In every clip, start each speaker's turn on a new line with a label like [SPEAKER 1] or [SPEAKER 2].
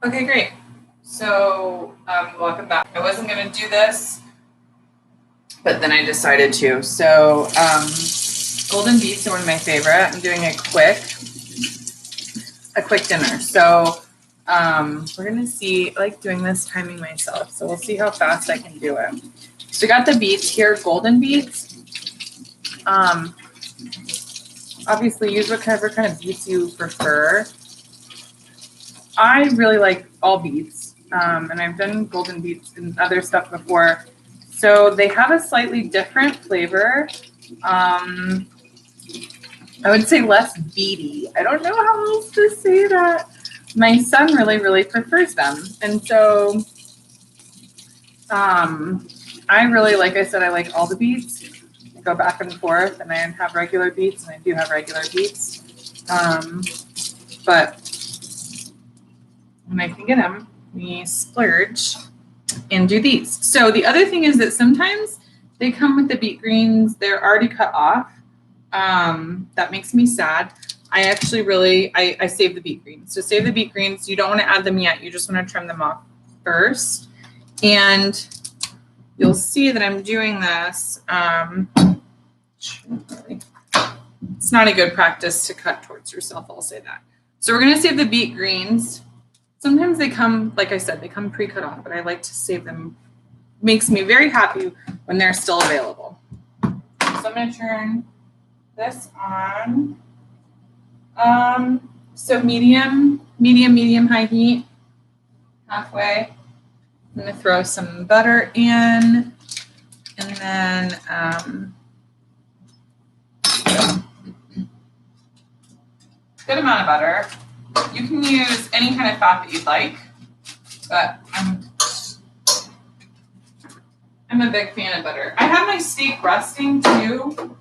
[SPEAKER 1] Okay, great. So, welcome back. I wasn't going to do this, but then I decided to. So, golden beets are one of my favorite. I'm doing a quick dinner. So, we're going to see, I like doing this timing myself. So we'll see how fast I can do it. So we got the beets here, golden beets. Obviously use whatever kind of beets you prefer. I really like all beets, and I've done golden beets and other stuff before. So they have a slightly different flavor. I would say less beety. I don't know how else to say that. My son really prefers them, and so I really, like I said, I like all the beets. I go back and forth, and I have regular beets, and I do have regular beets. But when I can get them, we splurge and do these. So the other thing is that sometimes they come with the beet greens, they're already cut off. That makes me sad. I actually I save the beet greens. So save the beet greens. You don't want to add them yet. You just want to trim them off first. And you'll see that I'm doing this. It's not a good practice to cut towards yourself, I'll say that. So we're going to save the beet greens. Sometimes they come, like I said, they come pre-cut off, but I like to save them. Makes me very happy when they're still available. So I'm going to turn this on. So medium, high heat, halfway. I'm going to throw some butter in, and then good amount of butter. You can use any kind of fat that you'd like, but I'm a big fan of butter. I have my steak resting too.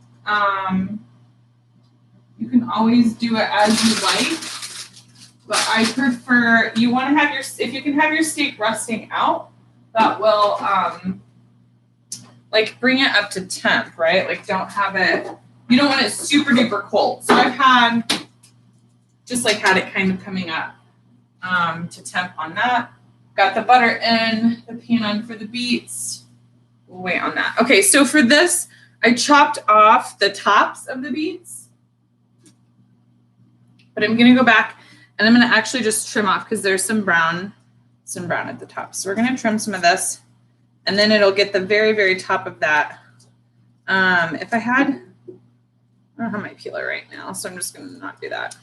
[SPEAKER 1] You can always do it as you like, but I prefer, you want to have if you can have your steak resting out, that will like bring it up to temp, right? Like don't have it, you don't want it super duper cold. So I've had it kind of coming up to temp on that. Got the butter in, the pan on for the beets. We'll wait on that. Okay, so for this, I chopped off the tops of the beets, but I'm gonna go back and I'm gonna actually just trim off because there's some brown at the top. So we're gonna trim some of this, and then it'll get the very top of that. If I don't have my peeler right now, so I'm just gonna not do that.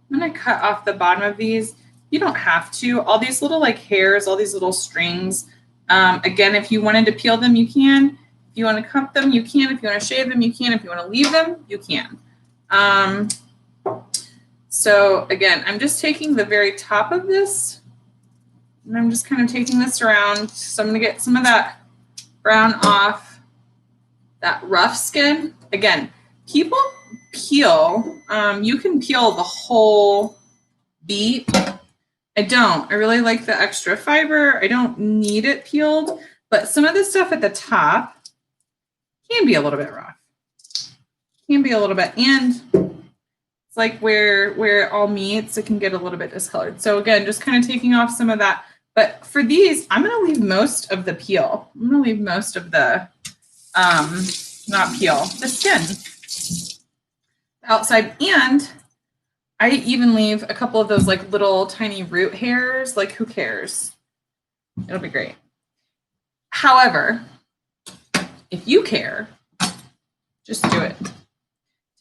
[SPEAKER 1] I'm gonna cut off the bottom of these. You don't have to. All these little like hairs, all these little strings. Again, if you wanted to peel them, you can. If you want to cut them, you can. If you want to shave them, you can. If you want to leave them, you can. So again, I'm just taking the very top of this, and I'm just kind of taking this around. So I'm gonna get some of that brown off, that rough skin. Again, people peel. You can peel the whole beet. I don't. I really like the extra fiber. I don't need it peeled, but some of the stuff at the top can be a little bit rough. Can be a little bit, and it's like where it all meets, it can get a little bit discolored. So again, just kind of taking off some of that. But for these, I'm going to leave most of the peel. I'm going to leave most of the, not peel, the skin outside. And I even leave a couple of those like little tiny root hairs. Like, who cares? It'll be great. However, if you care, just do it.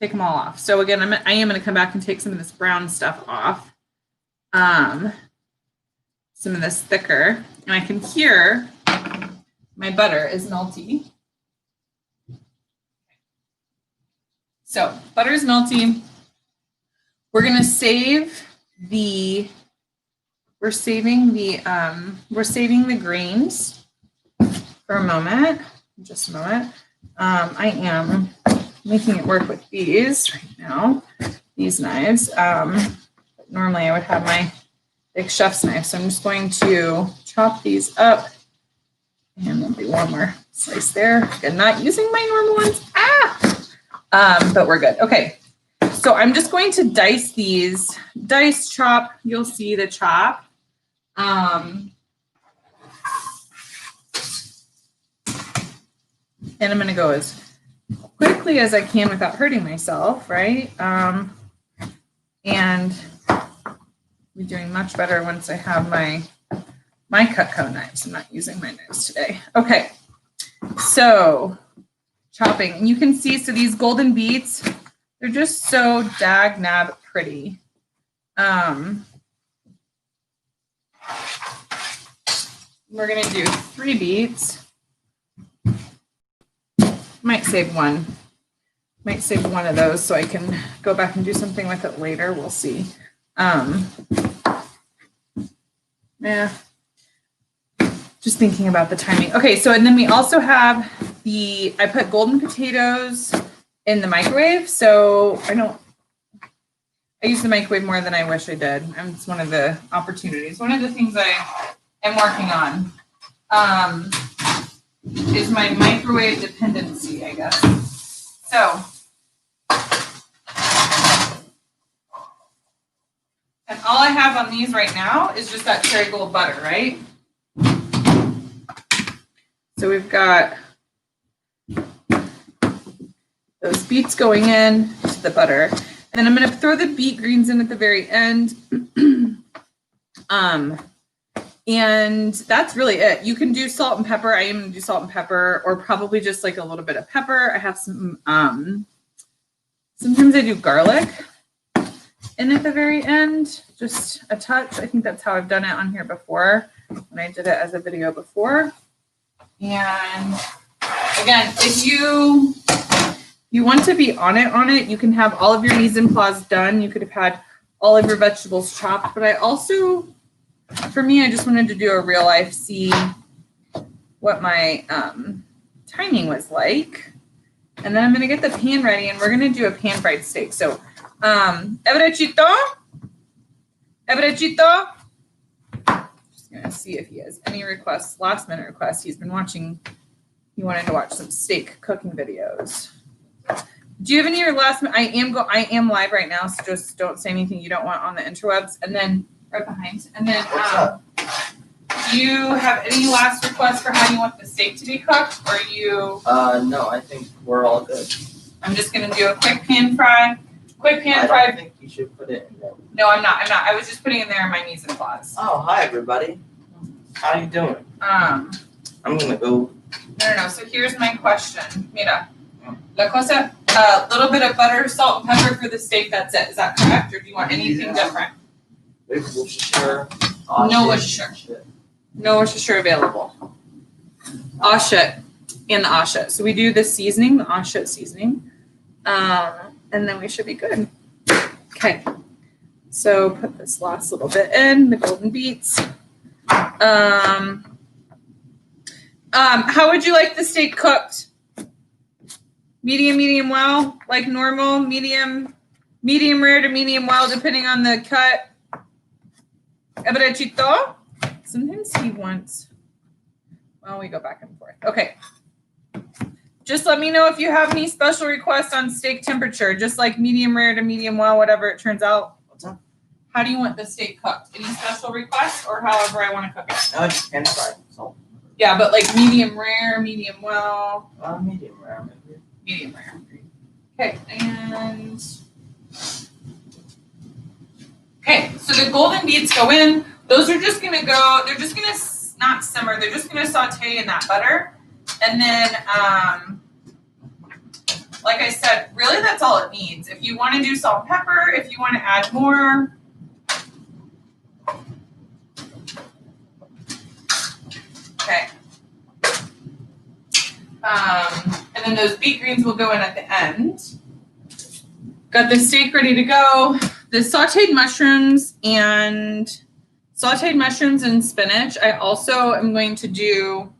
[SPEAKER 1] Take them all off. So again, I am going to come back and take some of this brown stuff off. Some of this thicker, and I can hear my butter is melty. So butter is melty. We're going to save the, we're saving the grains for a moment, just a moment. I am making it work with these right now, these knives. But normally I would have my big chef's knife. So I'm just going to chop these up, and there'll be one more slice there. Again, not using my normal ones. But we're good. Okay. So I'm just going to dice these, chop. You'll see the chop. And I'm going to go as quickly as I can without hurting myself, right? And we're doing much better once I have my Cutco knives. I'm not using my knives today. Okay, so chopping. And you can see, so these golden beets, they're just so dag-nab pretty. We're going to do 3 beets. Might save one. Might save one of those so I can go back and do something with it later. We'll see. Yeah. Just thinking about the timing. Okay, so and then we also have I put golden potatoes in the microwave. So I use the microwave more than I wish I did. It's one of the opportunities. One of the things I am working on. Is my microwave dependency, I guess. So, and all I have on these right now is just that cherry gold butter, right? So we've got those beets going in to the butter. And then I'm going to throw the beet greens in at the very end. And that's really it. You can do salt and pepper. I am going to do salt and pepper, or probably just like a little bit of pepper. I have some, sometimes I do garlic in at the very end, just a touch. I think that's how I've done it on here before, when I did it as a video before. And again, if you want to be on it, you can have all of your mise en place done. You could have had all of your vegetables chopped, but I also, for me, I just wanted to do a real life, see what my timing was like. And then I'm going to get the pan ready, and we're going to do a pan fried steak. So, Ebrechito? Just going to see if he has any requests, last minute requests. He's been watching, he wanted to watch some steak cooking videos. Do you have any last minute? I am live right now, so just don't say anything you don't want on the interwebs. And then right behind. And then, do you have any last requests for how you want the steak to be cooked? Or you?
[SPEAKER 2] No, I think we're all good.
[SPEAKER 1] I'm just gonna do a quick pan fry.
[SPEAKER 2] I don't think you should put it in there.
[SPEAKER 1] No, I'm not. I was just putting it in there in my mise en place.
[SPEAKER 2] Oh, hi everybody. How you doing?
[SPEAKER 1] I'm
[SPEAKER 2] gonna go.
[SPEAKER 1] No. So here's my question. Mira, la cosa. A little bit of butter, salt, and pepper for the steak. That's it. Is that correct, or do you want anything different?
[SPEAKER 2] Worcestershire.
[SPEAKER 1] No Worcestershire. No Worcestershire available. Ashit and the ashit. So we do the seasoning, the ashit seasoning, and then we should be good. Okay. So put this last little bit in, the golden beets. How would you like the steak cooked? Medium well, like normal, medium rare to medium well, depending on the cut. Ebrechito? Sometimes he wants, well, we go back and forth. Okay. Just let me know if you have any special requests on steak temperature, just like medium rare to medium well, whatever it turns out.
[SPEAKER 2] What's up?
[SPEAKER 1] How do you want the steak cooked? Any special requests, or however I want to cook it?
[SPEAKER 2] No, it's pan fried. So.
[SPEAKER 1] Yeah, but like medium rare, medium well.
[SPEAKER 2] Medium rare, maybe.
[SPEAKER 1] Medium rare. Okay, and okay, so the golden beets go in. Those are just gonna go, they're just gonna not simmer, they're just gonna saute in that butter. And then, like I said, really that's all it needs. If you wanna do salt and pepper, if you wanna add more. Okay. And then those beet greens will go in at the end. Got the steak ready to go. The sauteed mushrooms and spinach. I also am going to do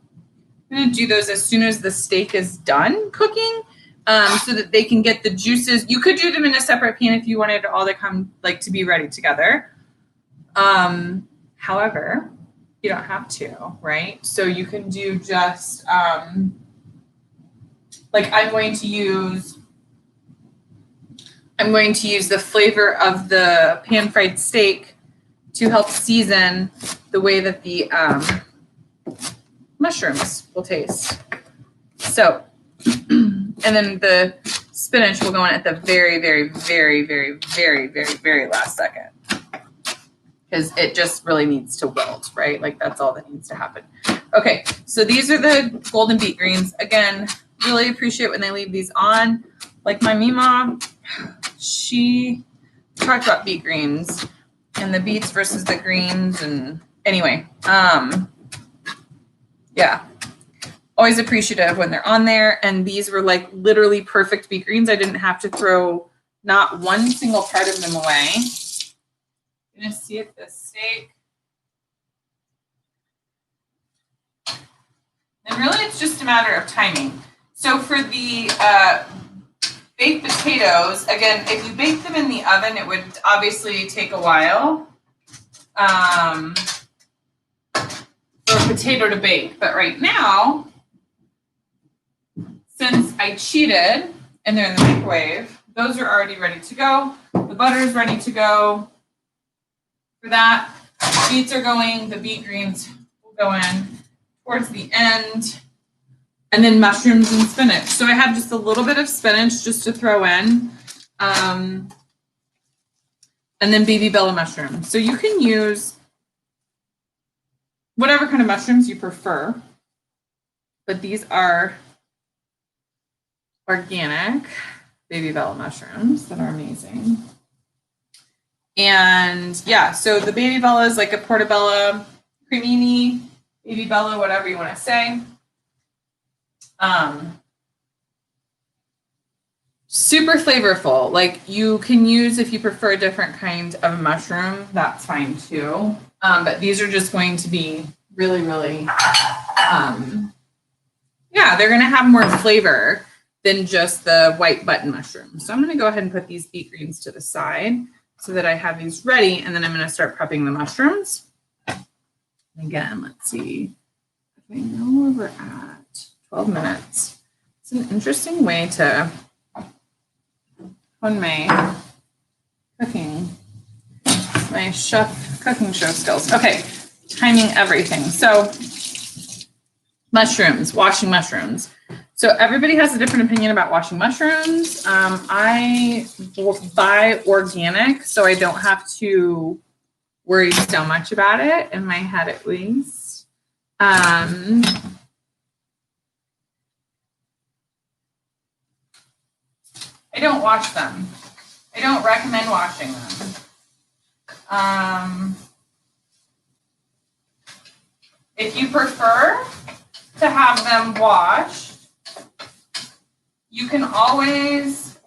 [SPEAKER 1] those as soon as the steak is done cooking, so that they can get the juices. You could do them in a separate pan if you wanted all to come to be ready together. However, you don't have to, right? So you can do just like I'm going to use the flavor of the pan fried steak to help season the way that the mushrooms will taste. So, and then the spinach will go in at the very, very, very, very, very, very, very last second. Because it just really needs to wilt, right? Like that's all that needs to happen. Okay, so these are the golden beet greens. Again, really appreciate when they leave these on. Like my Mima, she talked about beet greens and the beets versus the greens. And anyway, yeah, always appreciative when they're on there. And these were like literally perfect beet greens. I didn't have to throw not one single part of them away. You're gonna see it, this steak. And really it's just a matter of timing. So for the baked potatoes, again, if you bake them in the oven, it would obviously take a while for a potato to bake. But right now, since I cheated and they're in the microwave, those are already ready to go. The butter is ready to go. For that, beets are going, the beet greens will go in towards the end, and then mushrooms and spinach. So I have just a little bit of spinach just to throw in, and then baby bella mushrooms. So you can use whatever kind of mushrooms you prefer, but these are organic baby bella mushrooms that are amazing. And yeah, so the baby bella is like a portobello, cremini, baby bella, whatever you want to say. Super flavorful. Like you can use, if you prefer a different kind of mushroom, that's fine too. But these are just going to be really, really, yeah, they're going to have more flavor than just the white button mushroom. So I'm going to go ahead and put these beet greens to the side so that I have these ready, and then I'm going to start prepping the mushrooms. Again, let's see if I know where we're at. 12 minutes. It's an interesting way to hone my cooking, my chef cooking show skills. Okay, timing everything. So mushrooms, washing mushrooms. So everybody has a different opinion about washing mushrooms. I buy organic, so I don't have to worry so much about it, in my head at least. I don't wash them. I don't recommend washing them. If you prefer to have them washed, you can always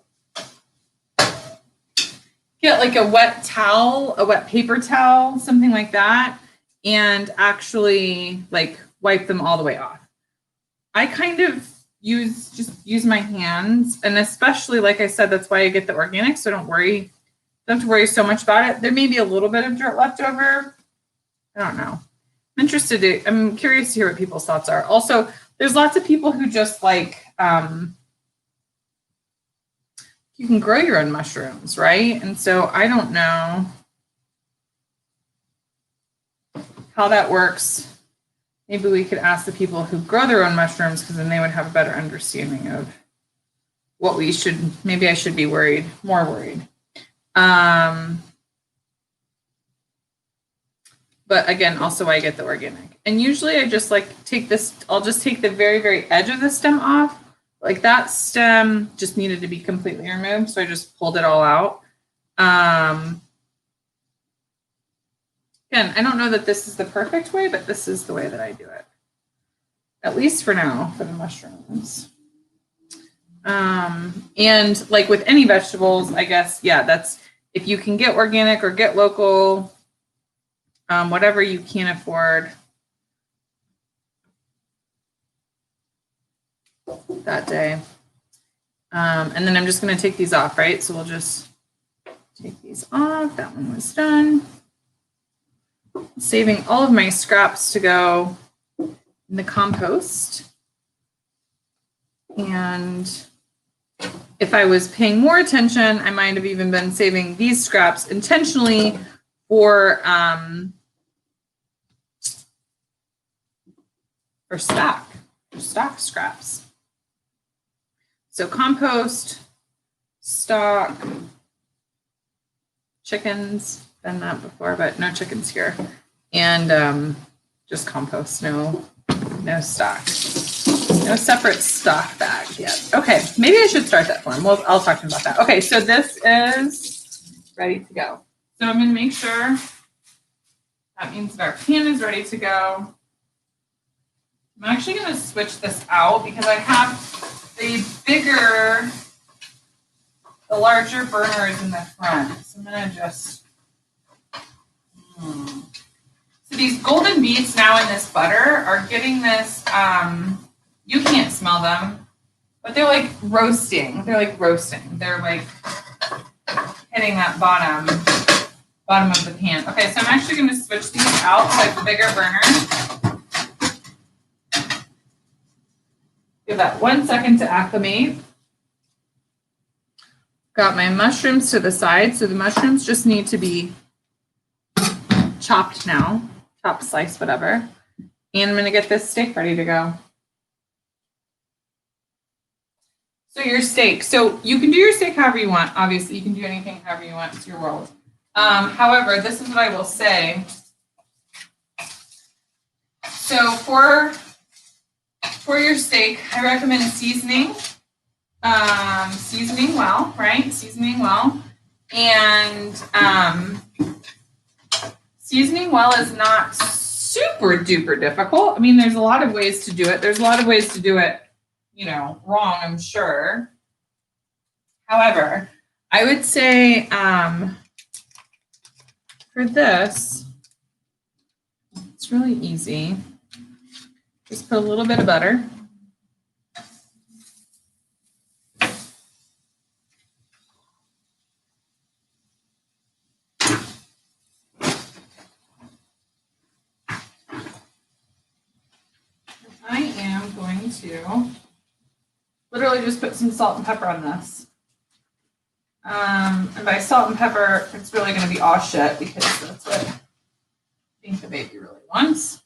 [SPEAKER 1] get like a wet towel, a wet paper towel, something like that, and actually like wipe them all the way off. I kind of use my hands, and especially, like I said, that's why I get the organic, so don't have to worry so much about it. There may be a little bit of dirt left over. I don't know. I'm curious to hear what people's thoughts are. Also, there's lots of people who just like, you can grow your own mushrooms, right? And so I don't know how that works. Maybe we could ask the people who grow their own mushrooms, because then they would have a better understanding of what we should, maybe I should be more worried. But again, also I get the organic. And usually I just like I'll just take the very, very edge of the stem off. Like that stem just needed to be completely removed, so I just pulled it all out. Again, I don't know that this is the perfect way, but this is the way that I do it. At least for now, for the mushrooms. And like with any vegetables, I guess, yeah, that's, if you can get organic or get local, whatever you can afford that day. And then I'm just going to take these off, right? So we'll just take these off. That one was done. Saving all of my scraps to go in the compost. And if I was paying more attention, I might have even been saving these scraps intentionally for or stock scraps. So compost, stock, chickens, done that before, but no chickens here. And just compost, no stock. No separate stock bag yet. Okay, maybe I should start that form. I'll talk to him about that. Okay, so this is ready to go. So I'm going to make sure that means that our pan is ready to go. I'm actually going to switch this out because I have the larger burners in the front. So I'm going to just, So these golden beets now in this butter are getting this, you can't smell them, but they're like roasting. They're like hitting that bottom of the pan. Okay, so I'm actually going to switch these out to like bigger burners. Give that 1 second to acclimate. Got my mushrooms to the side, so the mushrooms just need to be chopped now, chopped, sliced, whatever. And I'm going to get this steak ready to go. So your steak. So you can do your steak however you want. Obviously, you can do anything however you want. It's your world. However, this is what I will say. So for your steak, I recommend seasoning. Seasoning well, right? Seasoning well. And seasoning well is not super duper difficult. I mean, there's a lot of ways to do it. There's a lot of ways to do it, wrong, I'm sure. However, I would say for this, it's really easy. Just put a little bit of butter. I am going to literally just put some salt and pepper on this. And by salt and pepper, it's really going to be all shit because that's what I think the baby really wants.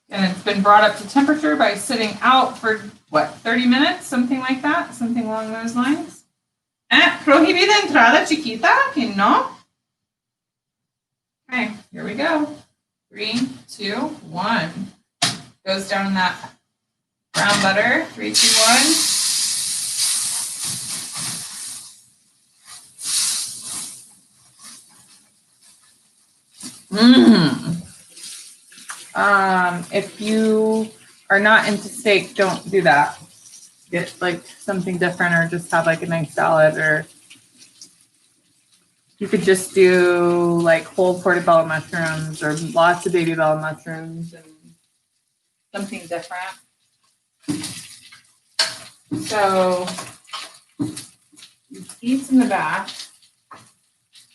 [SPEAKER 1] And it's been brought up to temperature by sitting out for, 30 minutes? Something like that? Something along those lines? Prohibida entrada chiquita, que no? Okay, here we go. 3, 2, 1. Goes down in that brown butter. 3, 2, 1. If you are not into steak, don't do that. Get like something different or just have like a nice salad, or you could just do like whole portobello mushrooms or lots of baby bell mushrooms and something different. So beets in the back,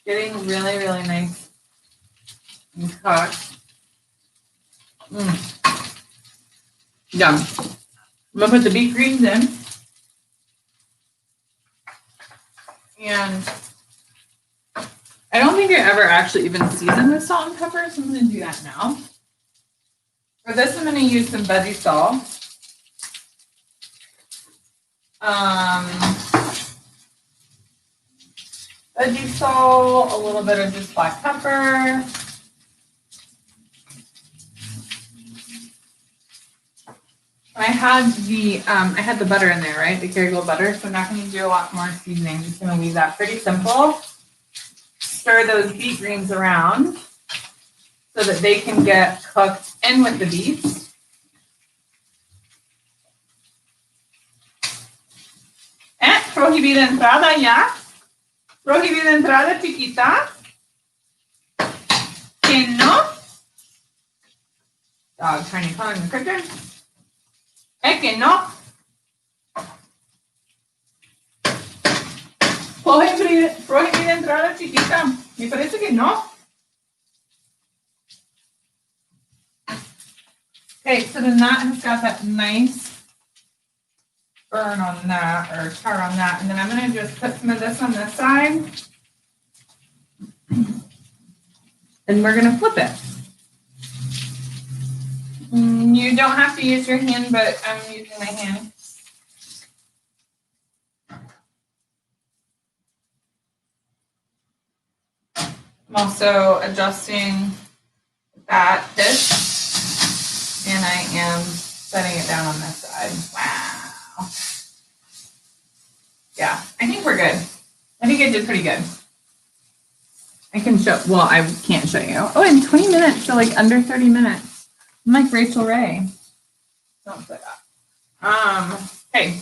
[SPEAKER 1] getting really, really nice and cooked. Yum. I'm gonna put the beet greens in. And I don't think I ever actually even seasoned with salt and pepper, so I'm gonna do that now. For this, I'm gonna use some veggie salt. Veggie salt, a little bit of just black pepper. I had the butter in there, right? The Kerrygold butter. So I'm not going to do a lot more seasoning. I'm just going to leave that pretty simple. Stir those beet greens around so that they can get cooked in with the beets. Prohibida entrada ya. Prohibida entrada chiquita. Que no. Dog trying to call in the cooker. Que no. Prohibida entrada chiquita. Me parece que no. Okay, so then that has got that nice burn on that, or char on that. And then I'm going to just put some of this on this side. And we're gonna flip it. You don't have to use your hand, but I'm using my hand. I'm also adjusting that dish, and I am setting it down on this side. Wow. Yeah, I think we're good. I think I did pretty good. I can show, well, I can't show you. Oh, in 20 minutes, so like under 30 minutes. I'm like Rachel Ray. Don't say that. Okay.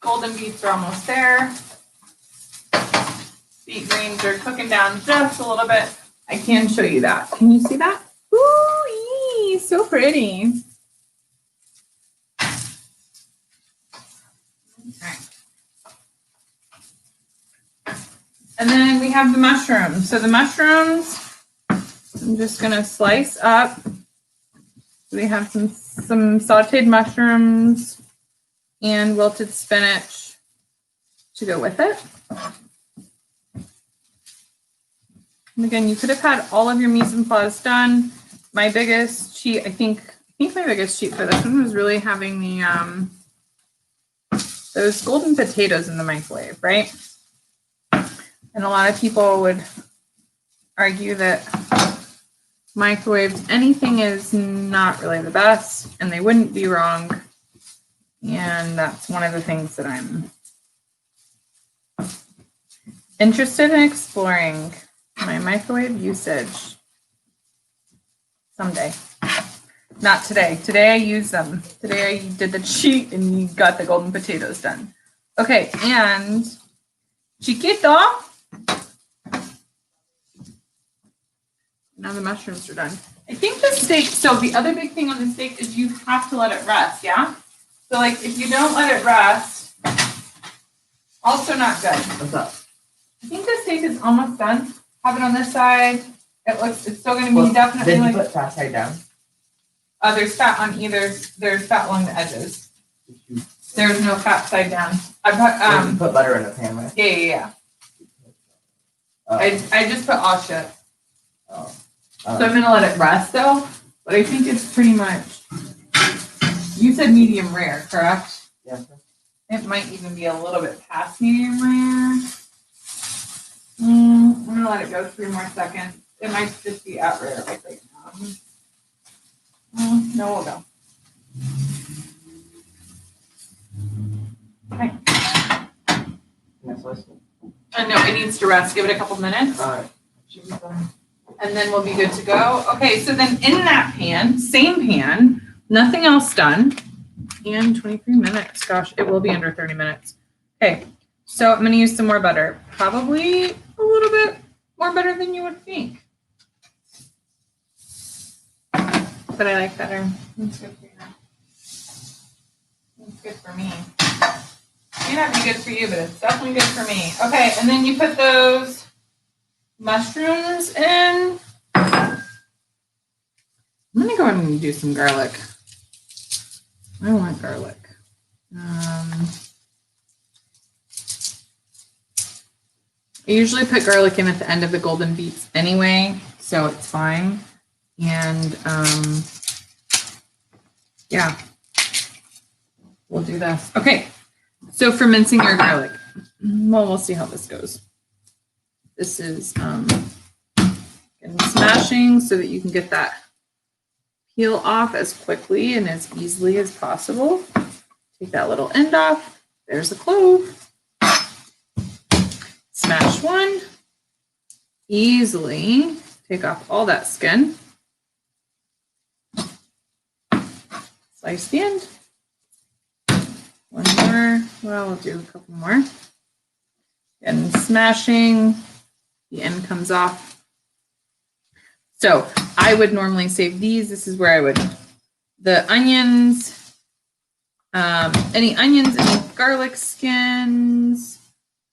[SPEAKER 1] Golden beets are almost there. Beet greens are cooking down just a little bit. I can show you that. Can you see that? Ooh, so pretty. Okay. And then we have the mushrooms. So the mushrooms, I'm just gonna slice up. We have some sauteed mushrooms and wilted spinach to go with it. And again, you could have had all of your mise en place done. My biggest cheat, I think my biggest cheat for this one was really having the those golden potatoes in the microwave, right? And a lot of people would argue that microwaved anything is not really the best, and they wouldn't be wrong. And that's one of the things that I'm interested in exploring, my microwave usage someday. Not today. Today I used them. Today I did the cheat and you got the golden potatoes done. Okay, and chiquito. Now the mushrooms are done. I think the steak, so the other big thing on the steak is you have to let it rest, yeah? So like if you don't let it rest, also not good.
[SPEAKER 2] What's up?
[SPEAKER 1] I think the steak is almost done. Have it on this side. It's still gonna be definitely
[SPEAKER 2] Did you
[SPEAKER 1] like,
[SPEAKER 2] put fat side down?
[SPEAKER 1] there's fat on either, there's fat along the edges. There's no fat side down. I
[SPEAKER 2] You put butter in the pan, right?
[SPEAKER 1] yeah.
[SPEAKER 2] Oh.
[SPEAKER 1] I just put all shit.
[SPEAKER 2] Oh.
[SPEAKER 1] So I'm gonna let it rest though, but I think it's pretty much, you said medium rare, correct?
[SPEAKER 2] Yeah.
[SPEAKER 1] It might even be a little bit past medium rare. I'm gonna let it go 3 more seconds. It might just be at rare like right now. No, we'll go. Okay.
[SPEAKER 2] Next list.
[SPEAKER 1] No, it needs to rest. Give it a couple minutes.
[SPEAKER 2] All right. Should be fine.
[SPEAKER 1] And then we'll be good to go. Okay, so then in that pan, same pan, nothing else done. And 23 minutes. Gosh, it will be under 30 minutes. Okay, so I'm gonna use some more butter. Probably a little bit more butter than you would think. But I like butter. It's good for you. It's good for me. It may not be good for you, but it's definitely good for me. Okay, and then you put those mushrooms in. I'm gonna go ahead and do some garlic. I want garlic. I usually put garlic in at the end of the golden beets anyway, so it's fine. And yeah, we'll do this. Okay, so for mincing your garlic, well, we'll see how this goes. This is getting smashing so that you can get that peel off as quickly and as easily as possible. Take that little end off. There's a clove. Smash one. Easily take off all that skin. Slice the end. One more. Well, we'll do a couple more. And smashing. The end comes off. So I would normally save these. This is where I would, the onions, any onions, any garlic skins,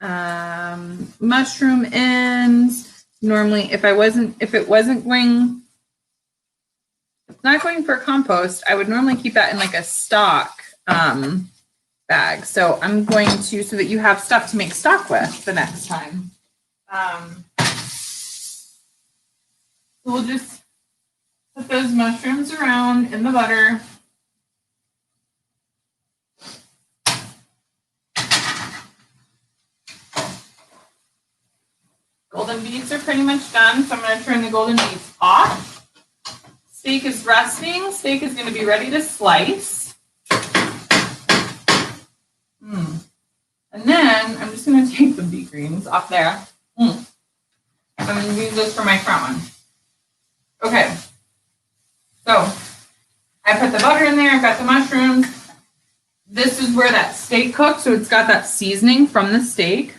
[SPEAKER 1] mushroom ends. Normally, if it wasn't going, not going for compost, I would normally keep that in like a stock bag. So I'm going to, so that you have stuff to make stock with the next time. We'll just put those mushrooms around in the butter. Golden beets are pretty much done, so I'm going to turn the golden beets off. Steak is resting. Steak is going to be ready to slice. And then I'm just going to take the beet greens off there. I'm going to use this for my front one. Okay. So I put the butter in there. I've got the mushrooms. This is where that steak cooks, so it's got that seasoning from the steak.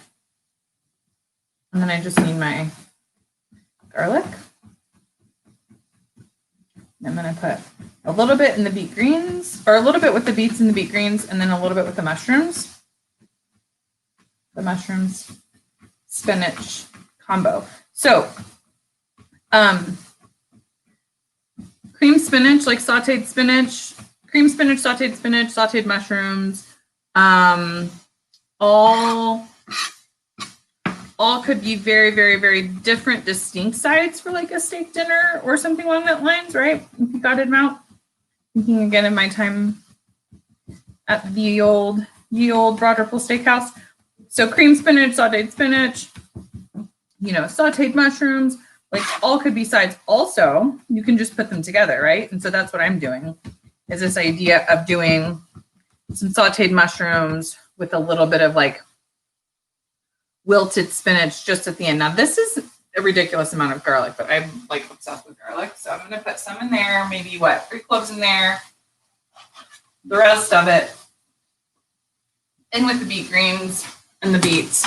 [SPEAKER 1] And then I just need my garlic. I'm going to put a little bit in the beet greens, or a little bit with the beets and the beet greens, and then a little bit with the mushrooms. The mushrooms, spinach combo. So, cream spinach, like sauteed spinach, cream spinach, sauteed mushrooms, all could be very, very, very different, distinct sides for like a steak dinner or something along that lines, right? If you got it out. Thinking again of my time at the old Broad Ripple Steakhouse. So cream spinach, sauteed mushrooms, like all could be sides. Also, you can just put them together, right? And so that's what I'm doing, is this idea of doing some sauteed mushrooms with a little bit of like wilted spinach just at the end. Now this is a ridiculous amount of garlic, but I'm like obsessed with garlic. So I'm going to put some in there, maybe 3 cloves in there, the rest of it in with the beet greens and the beets.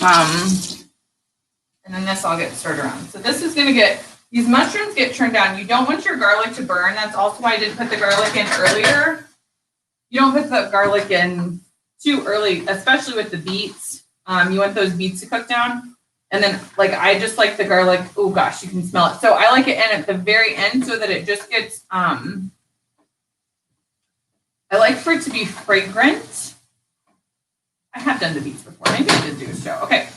[SPEAKER 1] And then this all gets stirred around. So this is going to these mushrooms get turned down. You don't want your garlic to burn. That's also why I didn't put the garlic in earlier. You don't put the garlic in too early, especially with the beets. You want those beets to cook down. And then like, I just like the garlic. Oh gosh, you can smell it. So I like it in at the very end so that it just gets, I like for it to be fragrant. I have done the beets before. Maybe I did do a show. Okay.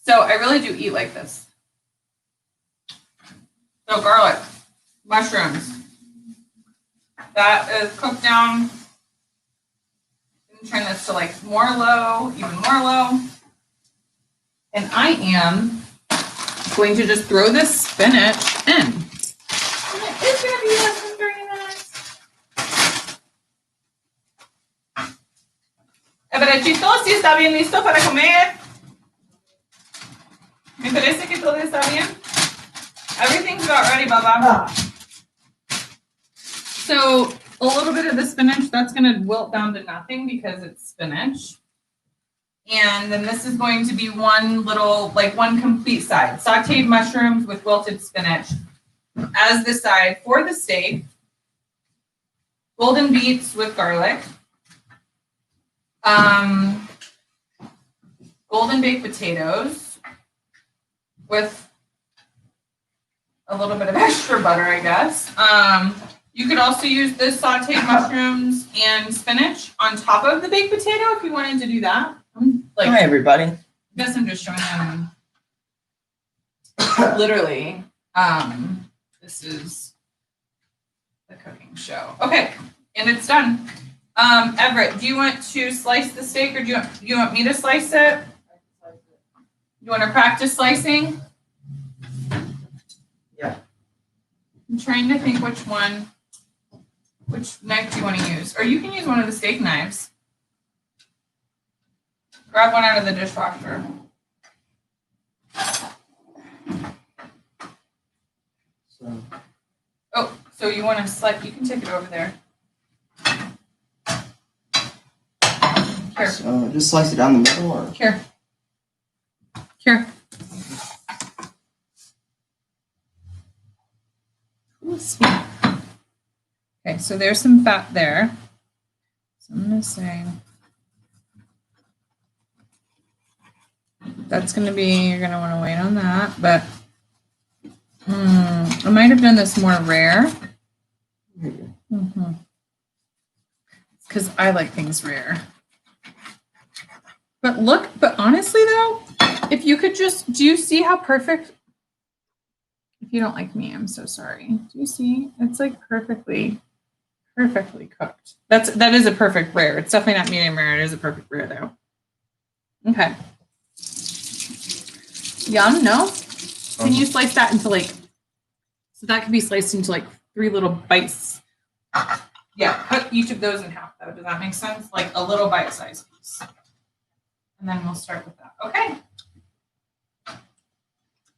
[SPEAKER 1] So I really do eat like this. So garlic, mushrooms. That is cooked down. Turn this to like more low, even more low. And I am going to just throw this spinach in. And it is going to be less than 30 minutes. Ebrechito, ¿sí está bien listo para comer? Me parece que todo está bien. Everything's about ready, Baba. So a little bit of the spinach, that's going to wilt down to nothing because it's spinach. And then this is going to be one complete side. Sauteed mushrooms with wilted spinach as the side for the steak. Golden beets with garlic. Golden baked potatoes with a little bit of extra butter, I guess. You could also use the sauteed mushrooms and spinach on top of the baked potato if you wanted to do that.
[SPEAKER 2] Hi, everybody.
[SPEAKER 1] I guess I'm just showing them literally. This is the cooking show. Okay, and it's done. Everett, do you want to slice the steak or do you want me to slice it? You want to practice slicing?
[SPEAKER 2] Yeah.
[SPEAKER 1] I'm trying to think which knife do you want to use? Or you can use one of the steak knives. Grab one out of the dishwasher. So you want to slice, you can take it over there. Here.
[SPEAKER 2] So just slice it down the middle or?
[SPEAKER 1] Here. Ooh, sweet. Okay, so there's some fat there. So I'm going to say that's going to be, you're going to want to wait on that, but I might have done this more rare. because I like things rare. But honestly though, if you could just, do you see how perfect? If you don't like me, I'm so sorry. Do you see? It's like perfectly cooked. That is a perfect rare. It's definitely not medium rare. It is a perfect rare though. Okay. Yum, no? Can you slice that into like, so that could be sliced into like 3 little bites. Yeah, cut each of those in half though. Does that make sense? Like a little bite-sized piece. And then we'll start with that. Okay.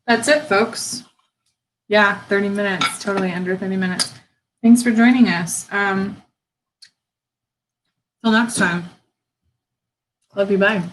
[SPEAKER 1] That's it, folks. Yeah, 30 minutes, totally under 30 minutes. Thanks for joining us. Till next time. Love you, bye.